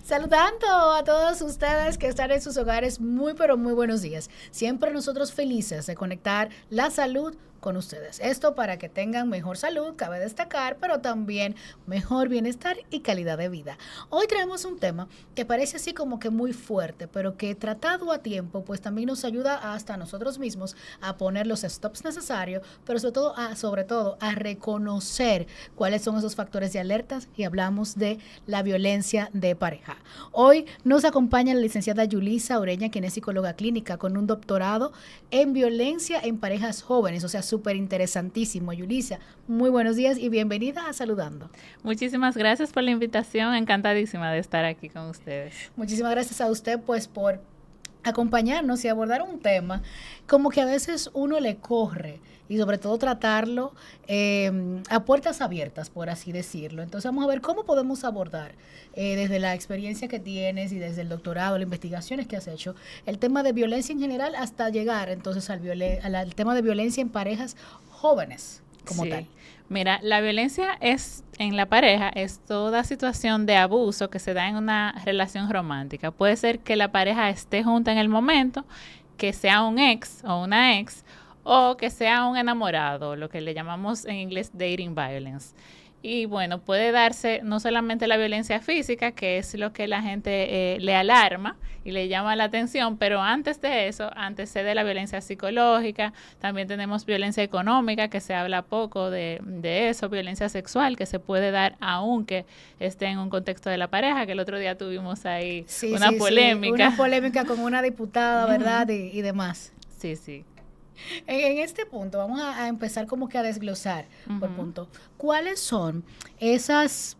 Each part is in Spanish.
Saludando a todos ustedes que están en sus hogares, muy pero muy buenos días. Siempre nosotros felices de conectar la salud con ustedes. Esto para que tengan mejor salud, cabe destacar, pero también mejor bienestar y calidad de vida. Hoy traemos un tema que parece así como que muy fuerte, pero que tratado a tiempo, pues también nos ayuda hasta nosotros mismos a poner los stops necesarios, pero sobre todo a reconocer cuáles son esos factores de alertas y hablamos de la violencia de pareja. Hoy nos acompaña la licenciada Yulisa Ureña, quien es psicóloga clínica con un doctorado en violencia en parejas jóvenes, o sea, súper interesantísimo. Yulisa, muy buenos días y bienvenida a Saludando. Muchísimas gracias por la invitación, encantadísima de estar aquí con ustedes. Muchísimas gracias a usted pues por acompañarnos y abordar un tema como que a veces uno le corre y sobre todo tratarlo a puertas abiertas, por así decirlo. Entonces vamos a ver cómo podemos abordar desde la experiencia que tienes y desde el doctorado, las investigaciones que has hecho, el tema de violencia en general hasta llegar entonces al tema de violencia en parejas jóvenes como tal. Mira, la violencia en la pareja es toda situación de abuso que se da en una relación romántica. Puede ser que la pareja esté junta en el momento, que sea un ex o una ex, o que sea un enamorado, lo que le llamamos en inglés dating violence. Y bueno, puede darse no solamente la violencia física, que es lo que la gente le alarma y le llama la atención, pero antes de eso, antecede la violencia psicológica. También tenemos violencia económica, que se habla poco de eso, violencia sexual, que se puede dar aunque esté en un contexto de la pareja, que el otro día tuvimos ahí una polémica. Sí, una polémica con una diputada, ¿verdad? Y demás. Sí. En este punto vamos a empezar como que a desglosar por punto. ¿Cuáles son esas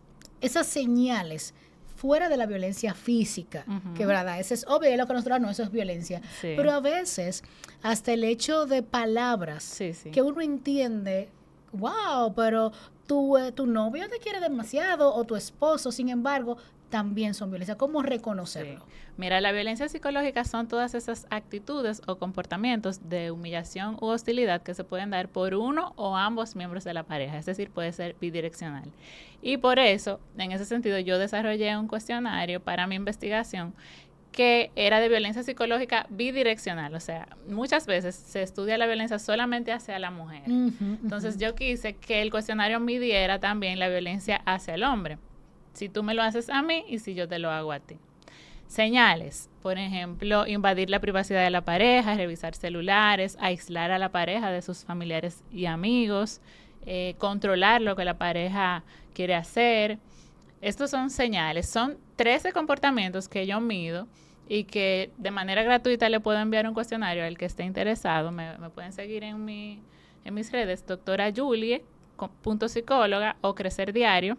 señales fuera de la violencia física? Que verdad, eso es obvio, es lo que nosotros no, eso es violencia. Sí. Pero a veces hasta el hecho de palabras que uno entiende, wow, pero tu novio te quiere demasiado o tu esposo, sin embargo, también son violencia. ¿Cómo reconocerlo? Sí. Mira, la violencia psicológica son todas esas actitudes o comportamientos de humillación u hostilidad que se pueden dar por uno o ambos miembros de la pareja, es decir, puede ser bidireccional. Y por eso, en ese sentido, yo desarrollé un cuestionario para mi investigación que era de violencia psicológica bidireccional, o sea, muchas veces se estudia la violencia solamente hacia la mujer. Entonces yo quise que el cuestionario midiera también la violencia hacia el hombre. Si tú me lo haces a mí y si yo te lo hago a ti. Señales, por ejemplo, invadir la privacidad de la pareja, revisar celulares, aislar a la pareja de sus familiares y amigos, controlar lo que la pareja quiere hacer. Estos son señales, son 13 comportamientos que yo mido y que de manera gratuita le puedo enviar un cuestionario al que esté interesado. Me pueden seguir en mis redes, doctora Julie, .psicóloga o Crecer Diario.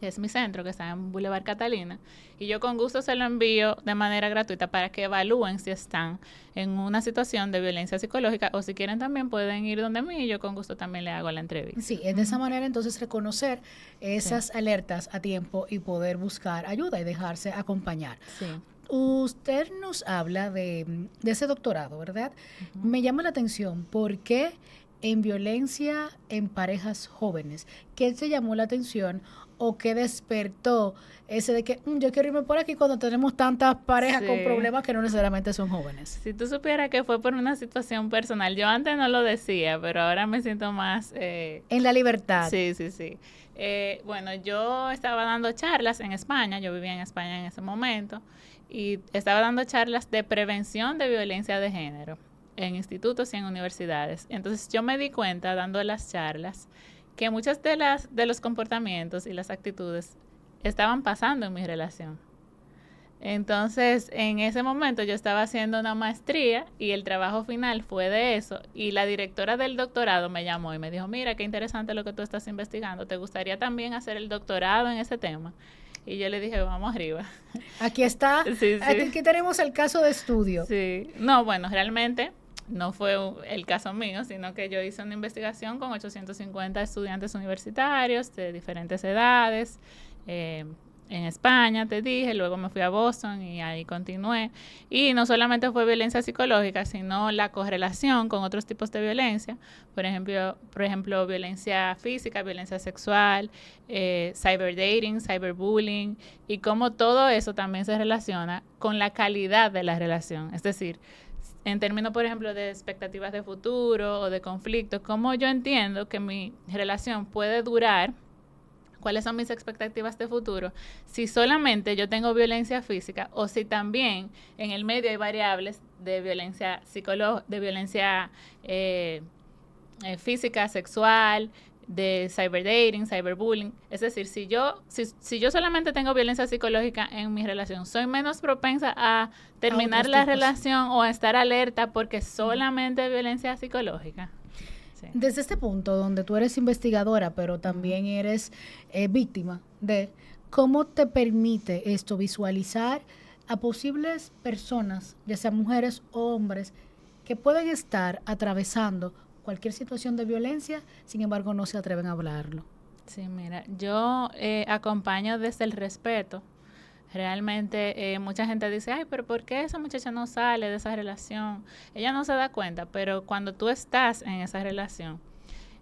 Es mi centro, que está en Boulevard Catalina, y yo con gusto se lo envío de manera gratuita para que evalúen si están en una situación de violencia psicológica o si quieren también pueden ir donde mí y yo con gusto también le hago la entrevista. Sí, es de esa manera entonces reconocer esas alertas a tiempo y poder buscar ayuda y dejarse acompañar. Sí. Usted nos habla de ese doctorado, ¿verdad? Me llama la atención, ¿por qué en violencia en parejas jóvenes? ¿Qué te llamó la atención o qué despertó ese de que yo quiero irme por aquí cuando tenemos tantas parejas con problemas que no necesariamente son jóvenes? Si tú supieras que fue por una situación personal, yo antes no lo decía, pero ahora me siento más... en la libertad. Sí. Bueno, yo estaba dando charlas en España, yo vivía en España en ese momento, y estaba dando charlas de prevención de violencia de género en institutos y en universidades. Entonces yo me di cuenta dando las charlas que muchas de los comportamientos y las actitudes estaban pasando en mi relación. Entonces, en ese momento yo estaba haciendo una maestría y el trabajo final fue de eso, y la directora del doctorado me llamó y me dijo, mira, qué interesante lo que tú estás investigando, ¿te gustaría también hacer el doctorado en ese tema? Y yo le dije, vamos arriba. Aquí está, sí. Aquí tenemos el caso de estudio. Sí, no, bueno, realmente no fue el caso mío, sino que yo hice una investigación con 850 estudiantes universitarios de diferentes edades, en España, te dije, luego me fui a Boston y ahí continué. Y no solamente fue violencia psicológica, sino la correlación con otros tipos de violencia, por ejemplo violencia física, violencia sexual, cyberdating, cyberbullying, y cómo todo eso también se relaciona con la calidad de la relación. Es decir, en términos, por ejemplo, de expectativas de futuro o de conflictos, cómo yo entiendo que mi relación puede durar, cuáles son mis expectativas de futuro, si solamente yo tengo violencia física o si también en el medio hay variables de violencia de violencia física, sexual, de cyberdating, cyberbullying. Es decir, si yo solamente tengo violencia psicológica en mi relación, soy menos propensa a terminar la relación o a estar alerta porque solamente violencia psicológica. Desde este punto donde tú eres investigadora, pero también eres víctima de, ¿cómo te permite esto visualizar a posibles personas, ya sean mujeres o hombres, que pueden estar atravesando cualquier situación de violencia, sin embargo no se atreven a hablarlo? Sí, mira, yo acompaño desde el respeto. Realmente mucha gente dice, ay, pero ¿por qué esa muchacha no sale de esa relación? Ella no se da cuenta, pero cuando tú estás en esa relación,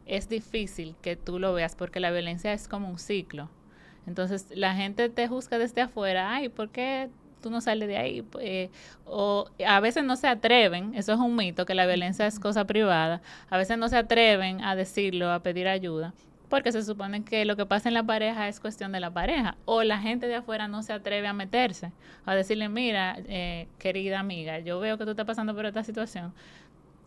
es difícil que tú lo veas porque la violencia es como un ciclo. Entonces la gente te juzga desde afuera, ay, ¿por qué tú no sales de ahí? O a veces no se atreven, eso es un mito, que la violencia es cosa privada, a veces no se atreven a decirlo, a pedir ayuda, porque se supone que lo que pasa en la pareja es cuestión de la pareja, o la gente de afuera no se atreve a meterse, a decirle, mira, querida amiga, yo veo que tú estás pasando por esta situación,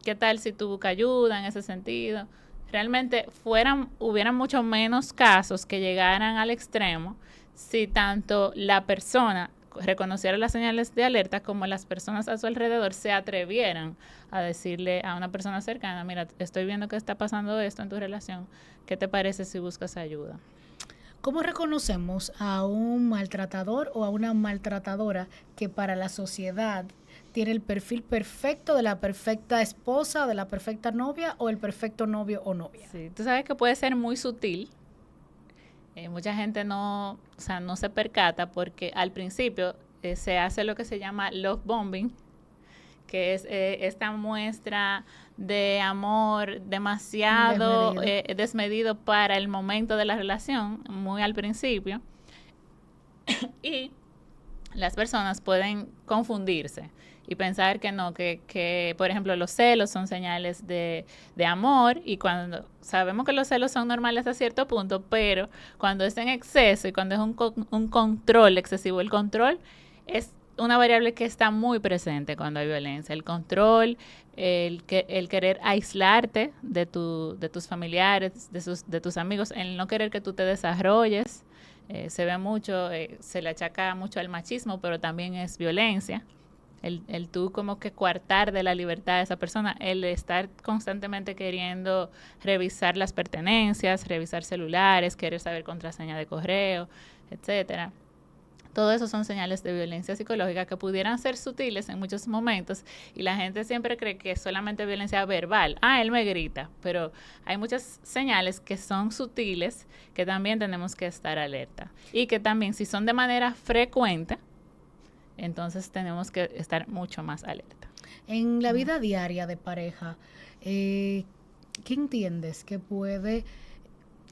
¿qué tal si tú buscas ayuda en ese sentido? Realmente hubieran mucho menos casos que llegaran al extremo si tanto la persona reconociera las señales de alerta como las personas a su alrededor se atrevieran a decirle a una persona cercana, mira, estoy viendo que está pasando esto en tu relación, ¿qué te parece si buscas ayuda? ¿Cómo reconocemos a un maltratador o a una maltratadora que para la sociedad tiene el perfil perfecto de la perfecta esposa, de la perfecta novia o el perfecto novio o novia? Sí, tú sabes que puede ser muy sutil. Mucha gente no se percata porque al principio se hace lo que se llama love bombing, que es esta muestra de amor demasiado desmedido para el momento de la relación, muy al principio, y las personas pueden confundirse y pensar que no, que por ejemplo los celos son señales de amor, y cuando sabemos que los celos son normales a cierto punto, pero cuando es en exceso y cuando es un control excesivo, el control es una variable que está muy presente cuando hay violencia, el control, el querer aislarte de tus familiares, de tus amigos, el no querer que tú te desarrolles, se ve mucho, se le achaca mucho al machismo, pero también es violencia. El tú como que coartar de la libertad de esa persona, el estar constantemente queriendo revisar las pertenencias, revisar celulares, querer saber contraseña de correo, etcétera. Todo eso son señales de violencia psicológica que pudieran ser sutiles en muchos momentos, y la gente siempre cree que es solamente violencia verbal. Ah, él me grita, pero hay muchas señales que son sutiles que también tenemos que estar alerta, y que también si son de manera frecuente, entonces tenemos que estar mucho más alerta. En la vida diaria de pareja, ¿qué entiendes que puede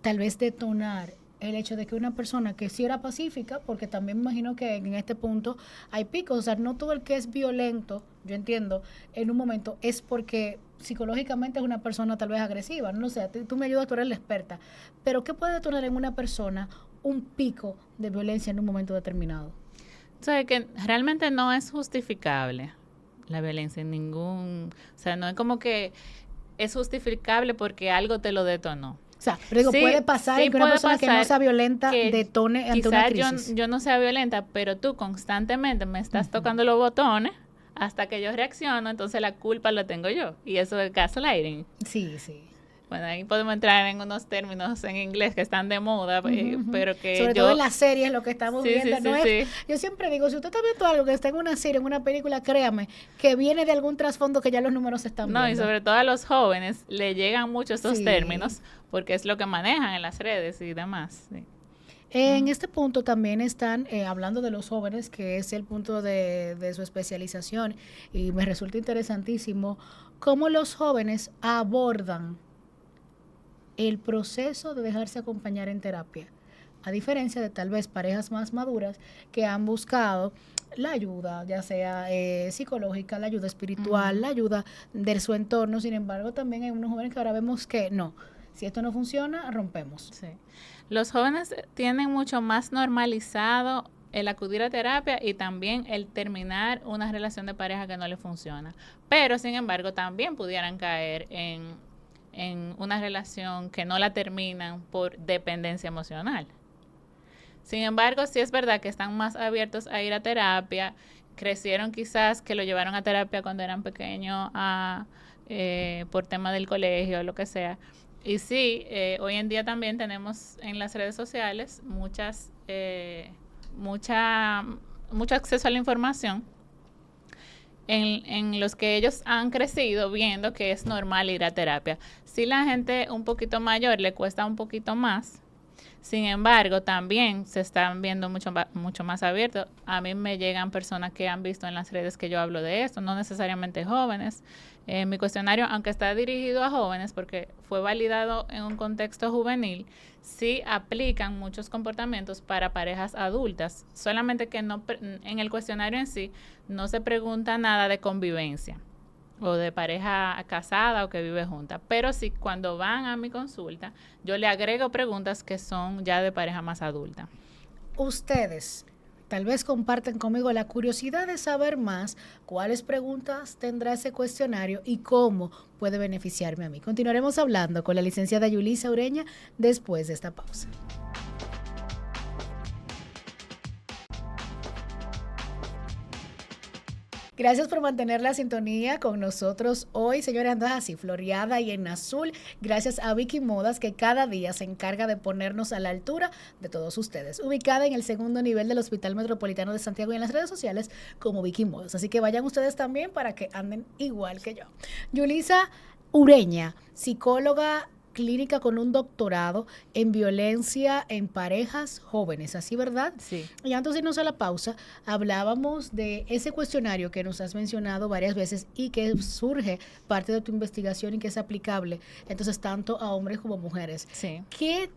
tal vez detonar el hecho de que una persona que sí era pacífica, porque también me imagino que en este punto hay picos, o sea, no todo el que es violento, yo entiendo, en un momento es porque psicológicamente es una persona tal vez agresiva, no sé, tú me ayudas, tú eres la experta, pero ¿qué puede detonar en una persona un pico de violencia en un momento determinado? O sea, que realmente no es justificable la violencia en o sea, no es como que es justificable porque algo te lo detonó. O sea, pero digo, sí, puede pasar que una persona que no sea violenta detone ante una crisis. Yo no sea violenta, pero tú constantemente me estás tocando los botones hasta que yo reacciono, entonces la culpa la tengo yo. Y eso es gaslighting. Sí, sí. Bueno, ahí podemos entrar en unos términos en inglés que están de moda, pero que sobre todo en las series, lo que estamos viendo. Sí, no es, yo siempre digo, si usted está viendo algo que está en una serie, en una película, créame, que viene de algún trasfondo que ya los números están viendo. No, y sobre todo a los jóvenes le llegan mucho estos términos porque es lo que manejan en las redes y demás. Sí. En este punto también están hablando de los jóvenes, que es el punto de su especialización, y me resulta interesantísimo cómo los jóvenes abordan el proceso de dejarse acompañar en terapia, a diferencia de tal vez parejas más maduras que han buscado la ayuda, ya sea psicológica, la ayuda espiritual, la ayuda de su entorno. Sin embargo, también hay unos jóvenes que ahora vemos que no, si esto no funciona, rompemos. Sí. Los jóvenes tienen mucho más normalizado el acudir a terapia y también el terminar una relación de pareja que no le funciona. Pero, sin embargo, también pudieran caer en una relación que no la terminan por dependencia emocional. Sin embargo, sí es verdad que están más abiertos a ir a terapia, crecieron quizás que lo llevaron a terapia cuando eran pequeños por tema del colegio o lo que sea. Y sí, hoy en día también tenemos en las redes sociales mucho acceso a la información en los que ellos han crecido viendo que es normal ir a terapia. Si la gente un poquito mayor le cuesta un poquito más, sin embargo, también se están viendo mucho más abiertos. A mí me llegan personas que han visto en las redes que yo hablo de esto, no necesariamente jóvenes. Mi cuestionario, aunque está dirigido a jóvenes, porque fue validado en un contexto juvenil, sí aplican muchos comportamientos para parejas adultas, solamente que no, en el cuestionario en sí no se pregunta nada de convivencia o de pareja casada o que vive junta, pero sí cuando van a mi consulta yo le agrego preguntas que son ya de pareja más adulta. Ustedes tal vez comparten conmigo la curiosidad de saber más cuáles preguntas tendrá ese cuestionario y cómo puede beneficiarme a mí. Continuaremos hablando con la licenciada Yulisa Ureña después de esta pausa. Gracias por mantener la sintonía con nosotros hoy, señores. Andas así, floreada y en azul. Gracias a Vicky Modas, que cada día se encarga de ponernos a la altura de todos ustedes. Ubicada en el segundo nivel del Hospital Metropolitano de Santiago y en las redes sociales como Vicky Modas. Así que vayan ustedes también para que anden igual que yo. Yulisa Ureña, psicóloga clínica con un doctorado en violencia en parejas jóvenes, ¿así verdad? Sí. Y antes de irnos a la pausa, hablábamos de ese cuestionario que nos has mencionado varias veces y que surge parte de tu investigación y que es aplicable, entonces, tanto a hombres como mujeres. Sí. ¿Qué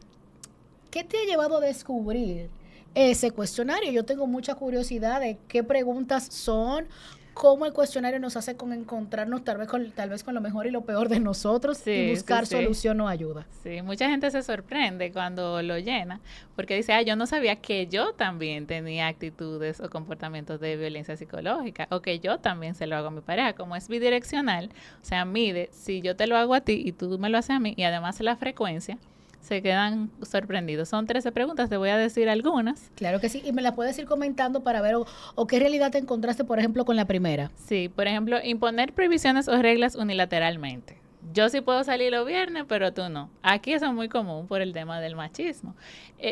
te ha llevado a descubrir ese cuestionario? Yo tengo mucha curiosidad de qué preguntas son, cómo el cuestionario nos hace con encontrarnos tal vez con lo mejor y lo peor de nosotros, sí, y buscar solución o ayuda. Sí, mucha gente se sorprende cuando lo llena, porque dice, yo no sabía que yo también tenía actitudes o comportamientos de violencia psicológica, o que yo también se lo hago a mi pareja. Como es bidireccional, o sea, mide si yo te lo hago a ti y tú me lo haces a mí, y además la frecuencia, se quedan sorprendidos. Son 13 preguntas, te voy a decir algunas. Claro que sí, y me las puedes ir comentando para ver o qué realidad te encontraste, por ejemplo, con la primera. Sí, por ejemplo, imponer prohibiciones o reglas unilateralmente. Yo sí puedo salir los viernes, pero tú no. Aquí eso es muy común por el tema del machismo.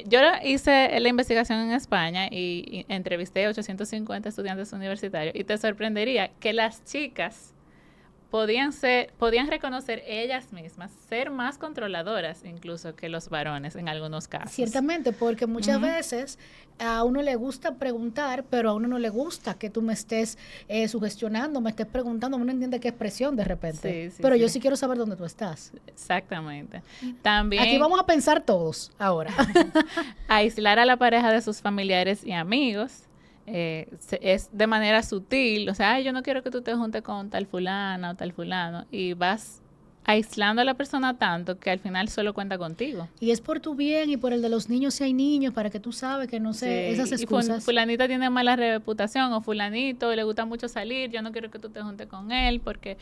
Yo hice la investigación en España y entrevisté a 850 estudiantes universitarios y te sorprendería que las chicas podían reconocer ellas mismas, ser más controladoras incluso que los varones en algunos casos. Ciertamente, porque muchas veces a uno le gusta preguntar, pero a uno no le gusta que tú me estés sugestionando, me estés preguntando, uno entiende qué expresión de repente. Sí, pero yo sí quiero saber dónde tú estás. Exactamente. También aquí vamos a pensar todos ahora. Aislar a la pareja de sus familiares y amigos. Es de manera sutil, o sea, yo no quiero que tú te juntes con tal fulana o tal fulano, y vas aislando a la persona tanto que al final solo cuenta contigo. Y es por tu bien y por el de los niños si hay niños, para que tú sabes que no sé, esas excusas. Y fulanita tiene mala reputación o fulanito le gusta mucho salir, yo no quiero que tú te juntes con él porque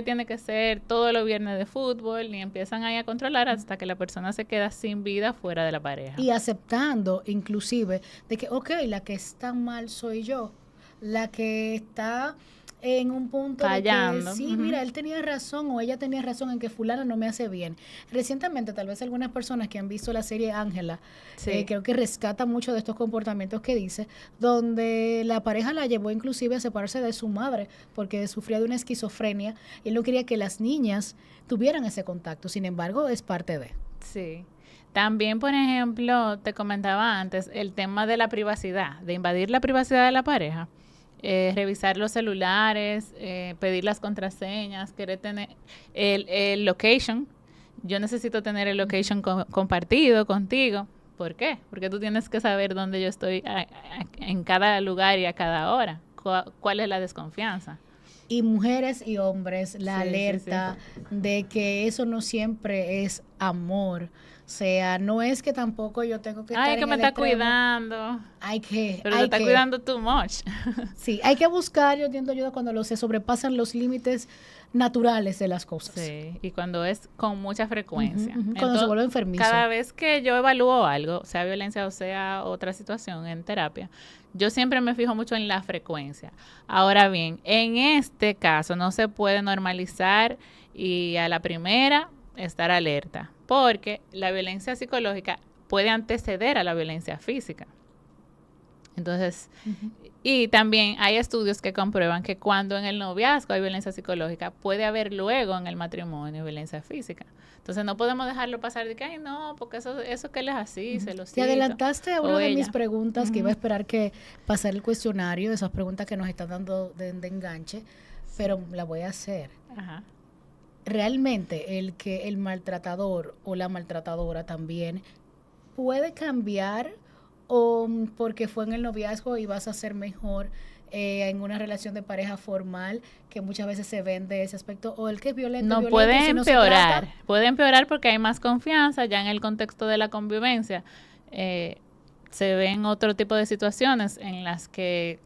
tiene que ser todos los viernes de fútbol, y empiezan ahí a controlar hasta que la persona se queda sin vida fuera de la pareja. Y aceptando inclusive de que, la que está mal soy yo, la que está en un punto fallando. De que sí, mira, él tenía razón o ella tenía razón en que fulano no me hace bien. Recientemente, tal vez algunas personas que han visto la serie Ángela, creo que rescata mucho de estos comportamientos que dice, donde la pareja la llevó inclusive a separarse de su madre porque sufría de una esquizofrenia y él no quería que las niñas tuvieran ese contacto. Sin embargo, es parte de... Sí. También, por ejemplo, te comentaba antes el tema de la privacidad, de invadir la privacidad de la pareja. Revisar los celulares, pedir las contraseñas, querer tener el location. Yo necesito tener el location compartido contigo. ¿Por qué? Porque tú tienes que saber dónde yo estoy en cada lugar y a cada hora. ¿Cuál es la desconfianza? Y mujeres y hombres, la Sí, alerta de que eso no siempre es amor. O sea, no es que tampoco yo tengo que estar Ay, en que me el está extremo. cuidando. Pero te Hay está que, cuidando too much. sí, hay que buscar, yo entiendo ayuda cuando se sobrepasan los límites naturales de las cosas. Sí, y cuando es con mucha frecuencia. Cuando se vuelve enfermizo. Cada vez que yo evalúo algo, sea violencia o sea otra situación en terapia, yo siempre me fijo mucho en la frecuencia. Ahora bien, en este caso no se puede normalizar y a la primera estar alerta, porque la violencia psicológica puede anteceder a la violencia física. Entonces, y también hay estudios que comprueban que cuando en el noviazgo hay violencia psicológica, puede haber luego en el matrimonio violencia física. Entonces no podemos dejarlo pasar de que, ay no, porque eso que él es así, se lo cito. Te adelantaste a una de mis ella. preguntas que iba a esperar que pasara el cuestionario, esas preguntas que nos están dando de enganche, pero la voy a hacer. Ajá. Realmente el maltratador o la maltratadora también puede cambiar, o porque fue en el noviazgo y vas a ser mejor en una relación de pareja formal, que muchas veces se vende ese aspecto, o el que es violento. No, puede empeorar, puede empeorar porque hay más confianza ya en el contexto de la convivencia. Se ven otro tipo de situaciones en las que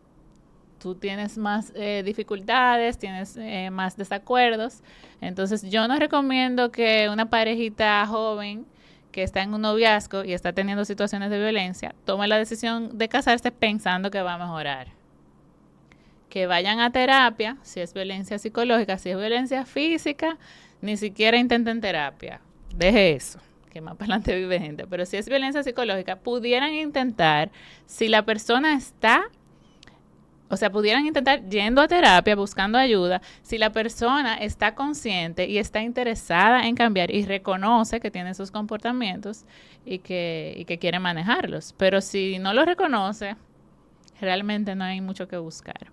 tú tienes más dificultades, tienes más desacuerdos. Entonces yo no recomiendo que una parejita joven que está en un noviazgo y está teniendo situaciones de violencia tome la decisión de casarse pensando que va a mejorar. Que vayan a terapia, si es violencia psicológica, si es violencia física, ni siquiera intenten terapia. Deje eso, que más para adelante vive gente. Pero si es violencia psicológica, pudieran intentar, si la persona está, o sea, pudieran intentar yendo a terapia, buscando ayuda, si la persona está consciente y está interesada en cambiar y reconoce que tiene esos comportamientos y que quiere manejarlos. Pero si no lo reconoce, realmente no hay mucho que buscar.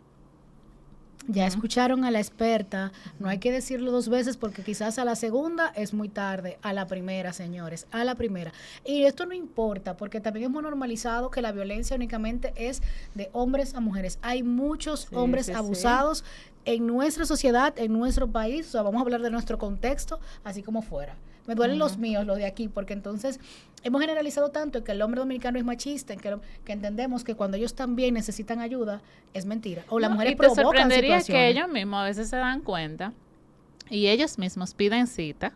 Ya escucharon a la experta, no hay que decirlo dos veces porque quizás a la segunda es muy tarde, a la primera, señores, a la primera. Y esto no importa porque también hemos normalizado que la violencia únicamente es de hombres a mujeres. Hay muchos hombres abusados en nuestra sociedad, en nuestro país, o sea, vamos a hablar de nuestro contexto, así como fuera. Me duelen los míos, los de aquí, porque entonces hemos generalizado tanto que el hombre dominicano es machista, que entendemos que cuando ellos también necesitan ayuda, es mentira. O las mujeres provocan situaciones. Y te sorprendería que ellos mismos a veces se dan cuenta y ellos mismos piden cita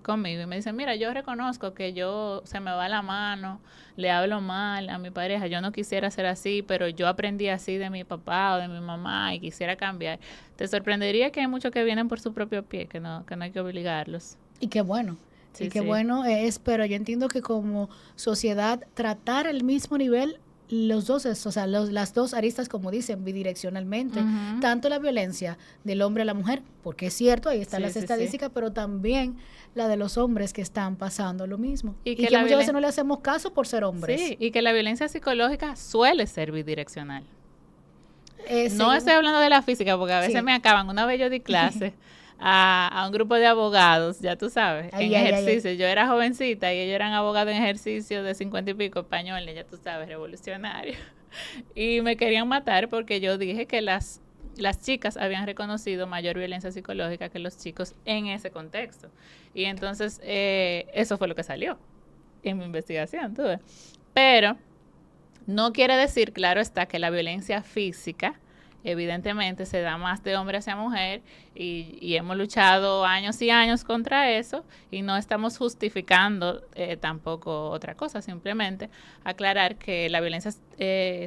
conmigo y me dicen, mira, yo reconozco que yo se me va la mano, le hablo mal a mi pareja, yo no quisiera ser así, pero yo aprendí así de mi papá o de mi mamá y quisiera cambiar. Te sorprendería que hay muchos que vienen por su propio pie, que no hay que obligarlos. Y qué bueno. Sí, y qué bueno es, pero yo entiendo que como sociedad tratar el mismo nivel, los dos, o sea, las dos aristas, como dicen, bidireccionalmente, tanto la violencia del hombre a la mujer, porque es cierto, ahí están las estadísticas, pero también la de los hombres que están pasando lo mismo. Y que muchas veces no le hacemos caso por ser hombres. Sí, y que la violencia psicológica suele ser bidireccional. No estoy hablando de la física, porque a veces me acaban. Una vez yo di clase a un grupo de abogados, ya tú sabes, en ejercicio. Yo era jovencita y ellos eran abogados en ejercicio de 50 y pico españoles, ya tú sabes, revolucionarios. Y me querían matar porque yo dije que las chicas habían reconocido mayor violencia psicológica que los chicos en ese contexto. Y entonces eso fue lo que salió en mi investigación, tú ves. Pero no quiere decir, claro está, que la violencia física evidentemente se da más de hombre hacia mujer y hemos luchado años y años contra eso y no estamos justificando tampoco otra cosa, simplemente aclarar que la violencia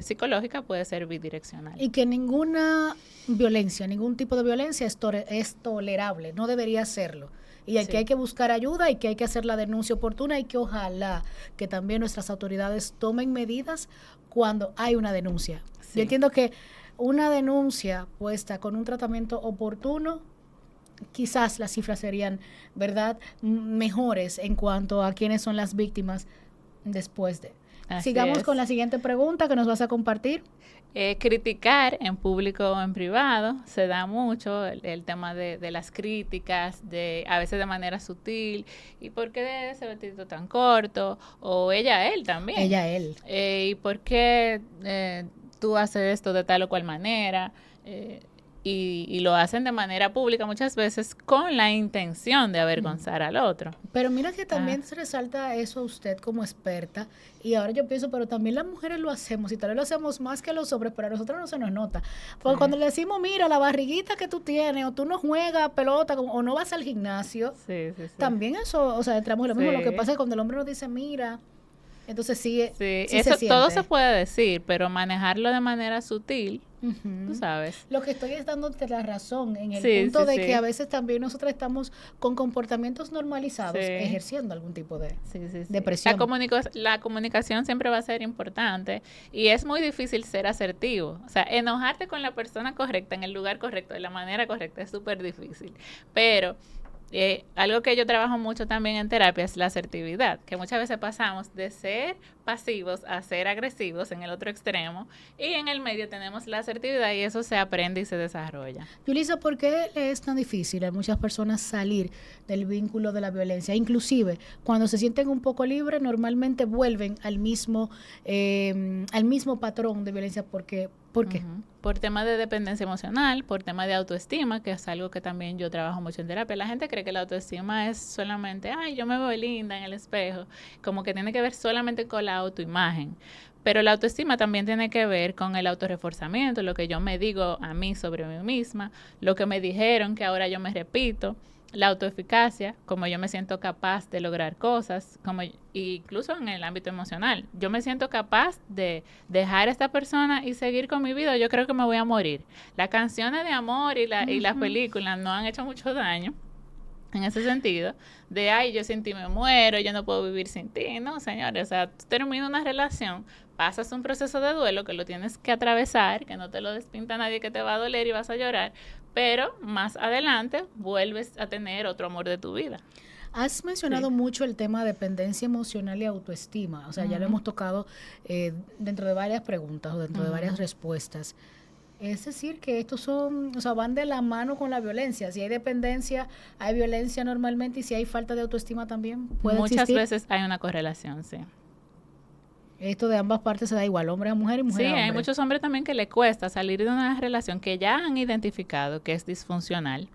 psicológica puede ser bidireccional. Y que ninguna violencia, ningún tipo de violencia es tolerable, no debería serlo. Y que hay que buscar ayuda y que hay que hacer la denuncia oportuna y que ojalá que también nuestras autoridades tomen medidas cuando hay una denuncia. Yo entiendo que una denuncia puesta con un tratamiento oportuno quizás las cifras serían, ¿verdad?, mejores en cuanto a quiénes son las víctimas después de. Así Sigamos es. con la siguiente pregunta que nos vas a compartir. Criticar en público o en privado, se da mucho el tema de las críticas, a veces de manera sutil, y por qué ese vestido tan corto, o él también. Él. Y por qué tú haces esto de tal o cual manera, y lo hacen de manera pública muchas veces con la intención de avergonzar al otro. Pero mira que también se resalta eso a usted como experta, y ahora yo pienso, pero también las mujeres lo hacemos, y tal vez lo hacemos más que los hombres, pero a nosotros no se nos nota. Porque cuando le decimos, mira, la barriguita que tú tienes, o tú no juegas pelota, o no vas al gimnasio, también eso, o sea, entramos en lo mismo. Lo que pasa es que cuando el hombre nos dice, mira, entonces sí eso todo se puede decir, pero manejarlo de manera sutil, tú sabes. Lo que estoy es dándote la razón en el punto de que a veces también nosotros estamos con comportamientos normalizados ejerciendo algún tipo de presión. La comunicación siempre va a ser importante, y es muy difícil ser asertivo. O sea, enojarte con la persona correcta en el lugar correcto, de la manera correcta, es súper difícil. Pero algo que yo trabajo mucho también en terapia es la asertividad, que muchas veces pasamos de ser pasivos a ser agresivos en el otro extremo, y en el medio tenemos la asertividad, y eso se aprende y se desarrolla. Yulisa, ¿por qué es tan difícil a muchas personas salir del vínculo de la violencia? Inclusive, cuando se sienten un poco libres, normalmente vuelven al mismo patrón de violencia. ¿Por qué? Por tema de dependencia emocional, por tema de autoestima, que es algo que también yo trabajo mucho en terapia. La gente cree que la autoestima es solamente, ay, yo me veo linda en el espejo, como que tiene que ver solamente con la autoimagen. Pero la autoestima también tiene que ver con el autorreforzamiento, lo que yo me digo a mí sobre mí misma, lo que me dijeron que ahora yo me repito, la autoeficacia, como yo me siento capaz de lograr cosas, incluso en el ámbito emocional. Yo me siento capaz de dejar a esta persona y seguir con mi vida. Yo creo que me voy a morir. Las canciones de amor y las películas no han hecho mucho daño en ese sentido, de, ay, yo sin ti me muero, yo no puedo vivir sin ti. No, señores, o sea, tú terminas una relación, pasas un proceso de duelo que lo tienes que atravesar, que no te lo despinta nadie, que te va a doler y vas a llorar, pero más adelante vuelves a tener otro amor de tu vida. Has mencionado mucho el tema de dependencia emocional y autoestima, o sea, ya lo hemos tocado dentro de varias preguntas o dentro de varias respuestas. Es decir, que estos van de la mano con la violencia. Si hay dependencia, hay violencia normalmente, y si hay falta de autoestima también puede existir. Muchas veces hay una correlación, sí. Esto de ambas partes se da igual, hombre a mujer y mujer a hombre. Sí, hay muchos hombres también que le cuesta salir de una relación que ya han identificado que es disfuncional,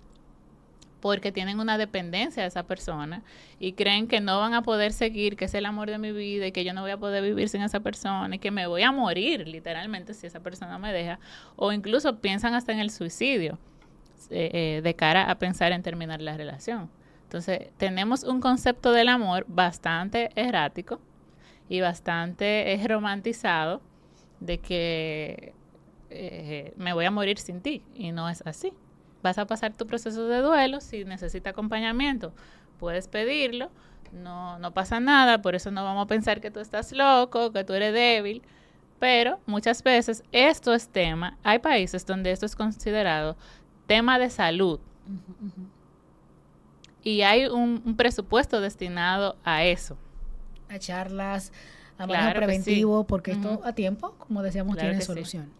porque tienen una dependencia de esa persona y creen que no van a poder seguir, que es el amor de mi vida y que yo no voy a poder vivir sin esa persona y que me voy a morir literalmente si esa persona me deja, o incluso piensan hasta en el suicidio de cara a pensar en terminar la relación. Entonces tenemos un concepto del amor bastante errático y bastante romantizado, de que me voy a morir sin ti, y no es así. Vas a pasar tu proceso de duelo. Si necesita acompañamiento, puedes pedirlo, no pasa nada, por eso no vamos a pensar que tú estás loco, que tú eres débil, pero muchas veces esto es tema, hay países donde esto es considerado tema de salud, y hay un presupuesto destinado a eso. A charlas, a manejo preventivo, porque esto a tiempo, como decíamos, tiene solución.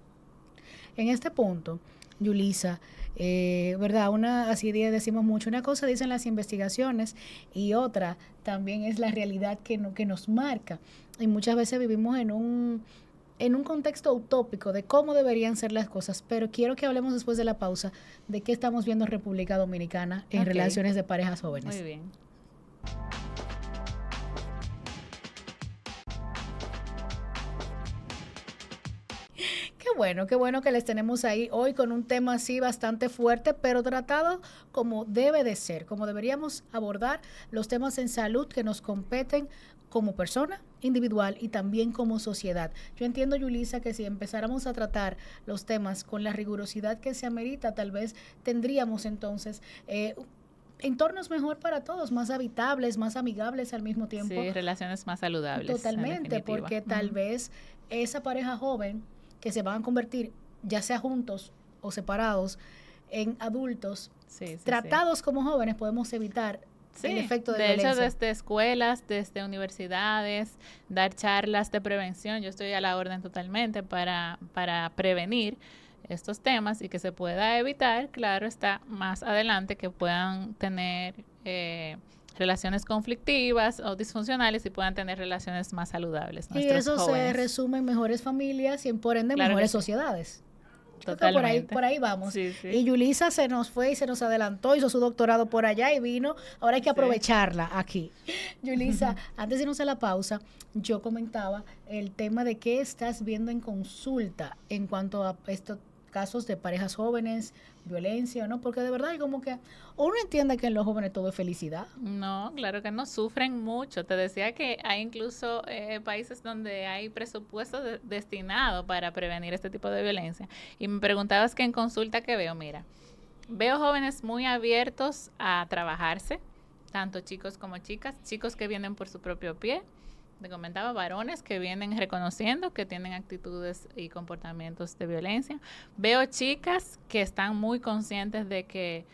En este punto, Yulisa, ¿verdad? Así decimos mucho, una cosa dicen las investigaciones y otra también es la realidad que nos marca. Y muchas veces vivimos en un contexto utópico de cómo deberían ser las cosas, pero quiero que hablemos después de la pausa de qué estamos viendo en República Dominicana en relaciones de parejas jóvenes. Muy bien. Qué bueno que les tenemos ahí hoy con un tema así bastante fuerte, pero tratado como debe de ser, como deberíamos abordar los temas en salud que nos competen como persona individual y también como sociedad. Yo entiendo, Yulisa, que si empezáramos a tratar los temas con la rigurosidad que se amerita, tal vez tendríamos entonces entornos mejor para todos, más habitables, más amigables al mismo tiempo. Sí, relaciones más saludables. Totalmente, porque tal vez esa pareja joven que se van a convertir, ya sea juntos o separados, en adultos Sí, tratados como jóvenes podemos evitar el efecto de violencia. hecho, desde escuelas, desde universidades, dar charlas de prevención, yo estoy a la orden totalmente para prevenir estos temas y que se pueda evitar, claro, está más adelante que puedan tener relaciones conflictivas o disfuncionales y puedan tener relaciones más saludables. Y eso jóvenes. Se resume en mejores familias y por ende claro mejores sociedades. Totalmente. Por ahí vamos. Sí, sí. Y Yulisa se nos fue y se nos adelantó, hizo su doctorado por allá y vino. Ahora hay que aprovecharla aquí. Yulisa, antes de irnos a la pausa, yo comentaba el tema de qué estás viendo en consulta en cuanto a estos casos de parejas jóvenes, violencia, ¿no? Porque de verdad como que uno entiende que en los jóvenes todo es felicidad. No, claro que no, sufren mucho. Te decía que hay incluso países donde hay presupuestos destinados para prevenir este tipo de violencia. Y me preguntabas que en consulta que veo, mira, veo jóvenes muy abiertos a trabajarse, tanto chicos como chicas, chicos que vienen por su propio pie. Te comentaba, varones que vienen reconociendo que tienen actitudes y comportamientos de violencia. Veo chicas que están muy conscientes de que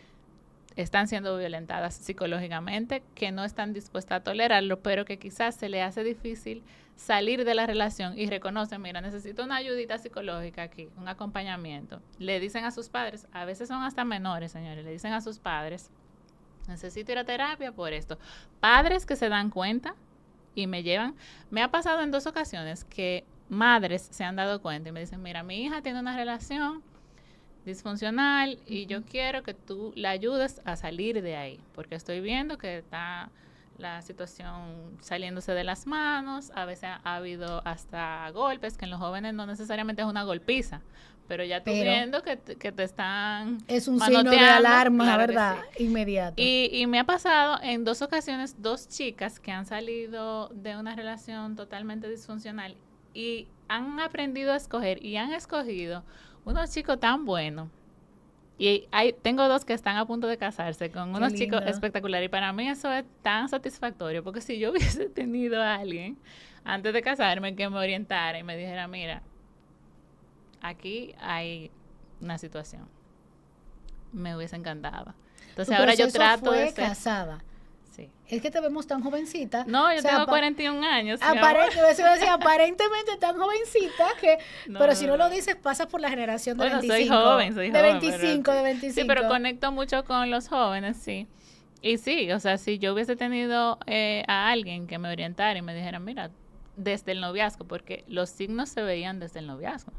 están siendo violentadas psicológicamente, que no están dispuestas a tolerarlo, pero que quizás se le hace difícil salir de la relación y reconocen, mira, necesito una ayudita psicológica aquí, un acompañamiento. Le dicen a sus padres, a veces son hasta menores, señores, le dicen a sus padres, necesito ir a terapia por esto. Padres que se dan cuenta y me llevan. Me ha pasado en 2 ocasiones que madres se han dado cuenta y me dicen, mira, mi hija tiene una relación disfuncional y yo quiero que tú la ayudes a salir de ahí, porque estoy viendo que está la situación saliéndose de las manos, a veces ha habido hasta golpes, que en los jóvenes no necesariamente es una golpiza, pero ya tú viendo que te están es un signo de alarma, claro, ¿verdad? Sí. Inmediato. Y me ha pasado en 2 ocasiones 2 chicas que han salido de una relación totalmente disfuncional y han aprendido a escoger y han escogido unos chicos tan buenos. Y tengo 2 que están a punto de casarse con unos chicos espectaculares. Y para mí eso es tan satisfactorio, porque si yo hubiese tenido a alguien antes de casarme que me orientara y me dijera, mira, aquí hay una situación, me hubiese encantado. Entonces ahora yo trato de ser casada. Sí. Es que te vemos tan jovencita. No, yo tengo 41 años. Aparentemente tan jovencita que, pero si no lo dices, pasas por la generación de 25. Soy joven. De 25. Sí, pero conecto mucho con los jóvenes, sí. Y sí, o sea, si yo hubiese tenido a alguien que me orientara y me dijera, mira, desde el noviazgo, porque los signos se veían desde el noviazgo.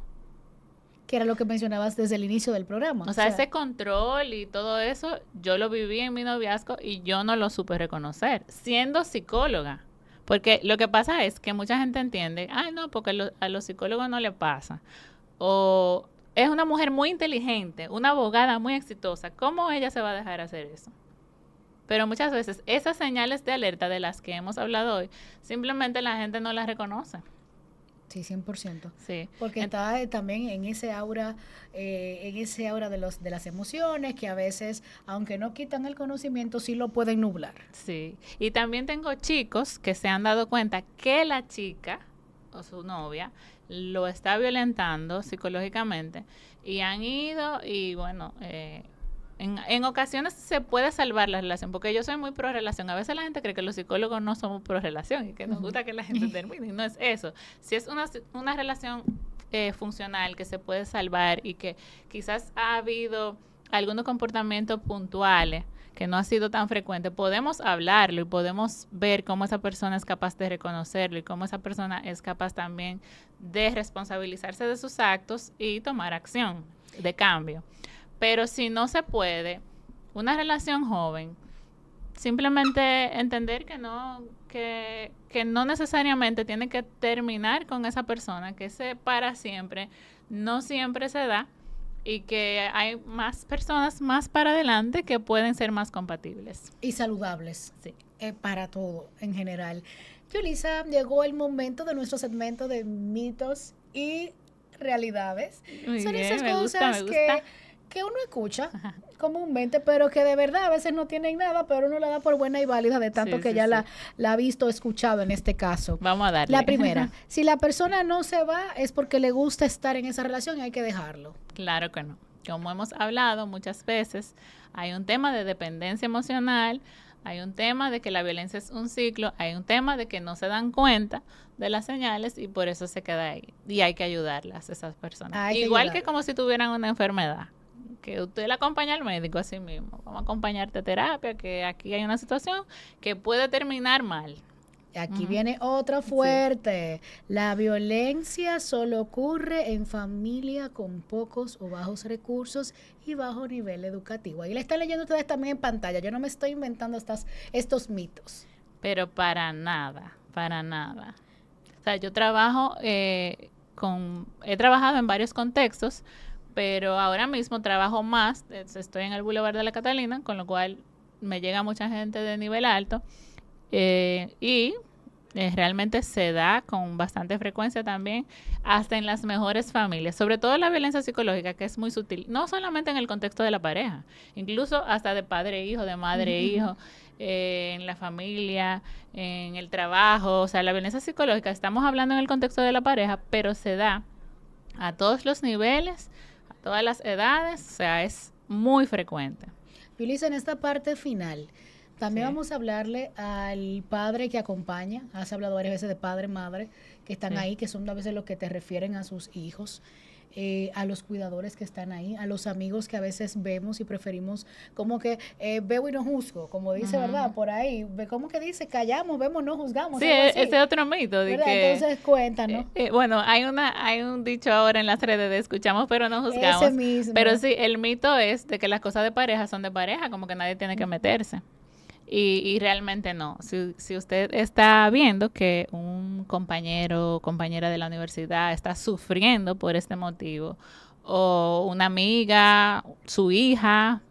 Que era lo que mencionabas desde el inicio del programa. O sea, ese control y todo eso, yo lo viví en mi noviazgo y yo no lo supe reconocer, siendo psicóloga. Porque lo que pasa es que mucha gente entiende, ay, no, porque a los psicólogos no le pasa. O es una mujer muy inteligente, una abogada muy exitosa, ¿cómo ella se va a dejar hacer eso? Pero muchas veces esas señales de alerta de las que hemos hablado hoy, simplemente la gente no las reconoce. Sí, 100%. Sí. Porque está también en ese aura de las emociones que a veces, aunque no quitan el conocimiento, sí lo pueden nublar. Sí. Y también tengo chicos que se han dado cuenta que la chica o su novia lo está violentando psicológicamente y han ido y bueno, en ocasiones se puede salvar la relación, porque yo soy muy pro relación. A veces la gente cree que los psicólogos no somos pro relación y que nos gusta que la gente termine, y no es eso. Si es una relación funcional que se puede salvar y que quizás ha habido algunos comportamientos puntuales que no ha sido tan frecuente, podemos hablarlo y podemos ver cómo esa persona es capaz de reconocerlo y cómo esa persona es capaz también de responsabilizarse de sus actos y tomar acción de cambio. Pero si no se puede, una relación joven, simplemente entender que no necesariamente tiene que terminar con esa persona, que ese para siempre no siempre se da y que hay más personas más para adelante que pueden ser más compatibles. Y saludables. Sí. Para todo en general. Yulisa, llegó el momento de nuestro segmento de mitos y realidades. Muy Son bien, esas me cosas gusta. que uno escucha comúnmente, pero que de verdad a veces no tienen nada, pero uno la da por buena y válida de tanto que ya la ha visto, escuchado en este caso. Vamos a darle. La primera, si la persona no se va es porque le gusta estar en esa relación y hay que dejarlo. Claro que no. como hemos hablado muchas veces, hay un tema de dependencia emocional, hay un tema de que la violencia es un ciclo, hay un tema de que no se dan cuenta de las señales y por eso se queda ahí. Y hay que ayudarlas, esas personas. Igual que como si tuvieran una enfermedad, que usted la acompaña al médico así mismo. Vamos a acompañarte a terapia, que aquí hay una situación que puede terminar mal. Aquí viene otra fuerte. Sí. La violencia solo ocurre en familia con pocos o bajos recursos y bajo nivel educativo. Ahí la están leyendo ustedes también en pantalla. Yo no me estoy inventando estos mitos. Pero para nada, para nada. O sea, yo trabajo he trabajado en varios contextos, pero ahora mismo trabajo más, estoy en el Boulevard de la Catalina, con lo cual me llega mucha gente de nivel alto. Y realmente se da con bastante frecuencia también hasta en las mejores familias, sobre todo la violencia psicológica, que es muy sutil, no solamente en el contexto de la pareja, incluso hasta de padre e hijo, de madre e hijo, en la familia, en el trabajo. O sea, la violencia psicológica, estamos hablando en el contexto de la pareja, pero se da a todos los niveles, a todas las edades, o sea, es muy frecuente. Yulisa, en esta parte final también vamos a hablarle al padre que acompaña. Has hablado varias veces de padre, madre, que están ahí, que son a veces los que te refieren a sus hijos, a los cuidadores que están ahí, a los amigos que a veces vemos y preferimos como que veo y no juzgo, como dice, ¿verdad? Por ahí, ¿cómo que dice? Callamos, vemos, no juzgamos. Sí, ese es otro mito. De que, entonces cuéntanos. Bueno, hay un dicho ahora en las redes de escuchamos pero no juzgamos. Ese mismo. Pero sí, el mito es de que las cosas de pareja son de pareja, como que nadie tiene que meterse. Y realmente no. Si usted está viendo que un compañero o compañera de la universidad está sufriendo por este motivo, o una amiga, su hija,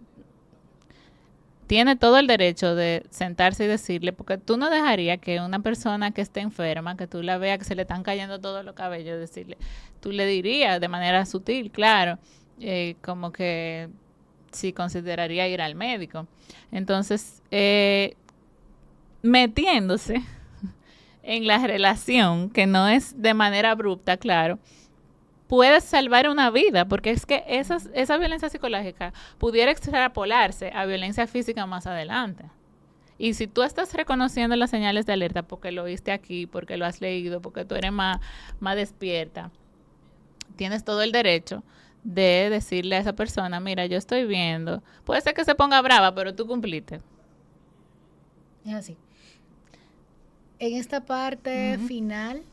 tiene todo el derecho de sentarse y decirle, porque tú no dejarías que una persona que esté enferma, que tú la veas que se le están cayendo todos los cabellos, decirle, tú le dirías de manera sutil, claro, como que si consideraría ir al médico. Entonces, metiéndose en la relación, que no es de manera abrupta, claro, puedes salvar una vida, porque es que esa violencia psicológica pudiera extrapolarse a violencia física más adelante. Y si tú estás reconociendo las señales de alerta porque lo viste aquí, porque lo has leído, porque tú eres más despierta, tienes todo el derecho de decirle a esa persona, mira, yo estoy viendo, puede ser que se ponga brava, pero tú cumpliste. Es así. En esta parte final,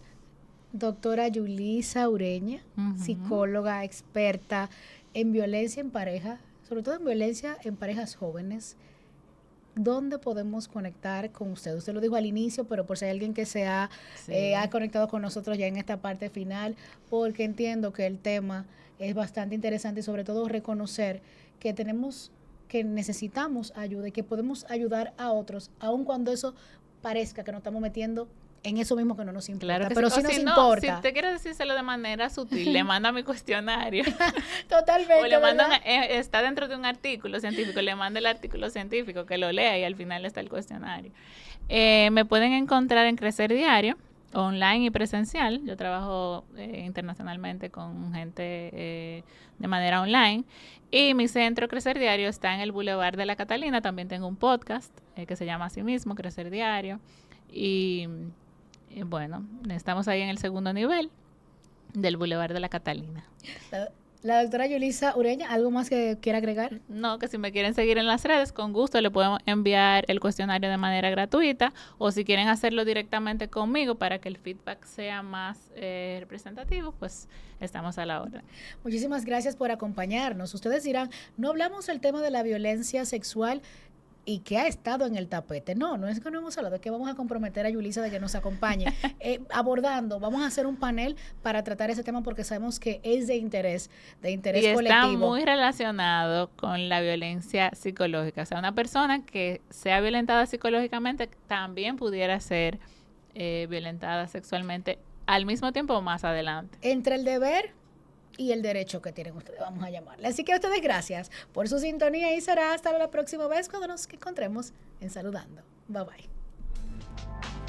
doctora Yulisa Ureña, psicóloga, experta en violencia en pareja, sobre todo en violencia en parejas jóvenes, ¿dónde podemos conectar con usted? Usted lo dijo al inicio, pero por si hay alguien que ha conectado con nosotros ya en esta parte final, porque entiendo que el tema es bastante interesante y sobre todo reconocer que necesitamos ayuda y que podemos ayudar a otros, aun cuando eso parezca que nos estamos metiendo en eso mismo que no nos importa. Claro que pero sí. sí nos importa. Si usted quiere decírselo de manera sutil, le manda mi cuestionario. Totalmente. O le manda está dentro de un artículo científico, le manda el artículo científico, que lo lea y al final está el cuestionario. Me pueden encontrar en Crecer Diario, online y presencial. Yo trabajo internacionalmente con gente de manera online. Y mi centro Crecer Diario está en el Boulevard de la Catalina. También tengo un podcast que se llama así mismo, Crecer Diario. Y bueno, estamos ahí en el segundo nivel del Boulevard de la Catalina. La doctora Yulisa Ureña, ¿algo más que quiera agregar? No, que si me quieren seguir en las redes, con gusto le podemos enviar el cuestionario de manera gratuita, o si quieren hacerlo directamente conmigo para que el feedback sea más representativo, pues estamos a la orden. Muchísimas gracias por acompañarnos. Ustedes dirán, no hablamos del tema de la violencia sexual y que ha estado en el tapete. No es que no hemos hablado, es que vamos a comprometer a Yulisa de que nos acompañe vamos a hacer un panel para tratar ese tema porque sabemos que es de interés y colectivo. Y está muy relacionado con la violencia psicológica. O sea, una persona que sea violentada psicológicamente también pudiera ser violentada sexualmente al mismo tiempo o más adelante. Entre el deber y el derecho que tienen ustedes, vamos a llamarle. Así que a ustedes gracias por su sintonía y será hasta la próxima vez cuando nos encontremos en Saludando. Bye bye.